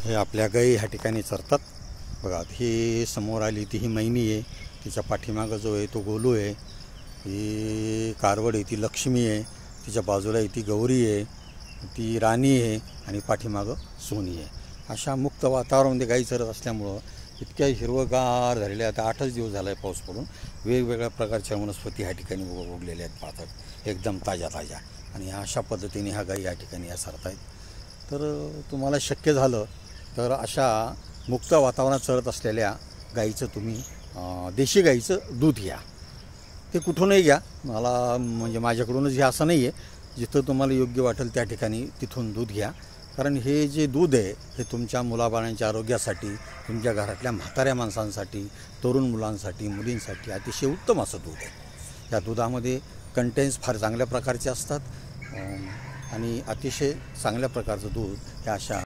हे आपल्या गाई ह्या ठिकाणी चरतात बघा। ही समोर आली ती ही मैनी आहे, तिच्या पाठीमागं जो आहे तो गोलू आहे, ही कारवड आहे ती लक्ष्मी आहे, तिच्या बाजूला ती गौरी आहे, ती राणी आहे आणि पाठीमागं सोनी आहे। अशा मुक्त वातावरणामध्ये गाई चरत असल्यामुळं इतक्या हिरवगार झालेल्या, आता 8च दिवस झाला आहे पाऊस पडून, वेगवेगळ्या प्रकारच्या वनस्पती ह्या ठिकाणी उगलेल्या आहेत पाहतात, एकदम ताज्या आणि अशा पद्धतीने ह्या गाई या ठिकाणी या सरत आहेत। तर तुम्हाला शक्य झालं तर अशा मुक्त वातावरणात चरत असलेल्या गाईचं तुम्ही देशी गाईचं दूध घ्या, ते कुठूनही घ्या, मला म्हणजे माझ्याकडूनच घ्या असं नाही आहे, जिथं तुम्हाला योग्य वाटेल त्या ठिकाणी तिथून दूध घ्या। कारण हे जे दूध आहे हे तुमच्या मुलाबाळांच्या आरोग्यासाठी, तुमच्या घरातल्या म्हाताऱ्या माणसांसाठी, तरुण मुलांसाठी, मुलींसाठी अतिशय उत्तम असं दूध आहे। या दुधामध्ये कंटेन्स फार चांगल्या प्रकारचे असतात आणि अतिशय चांगल्या प्रकारचं दूध हे अशा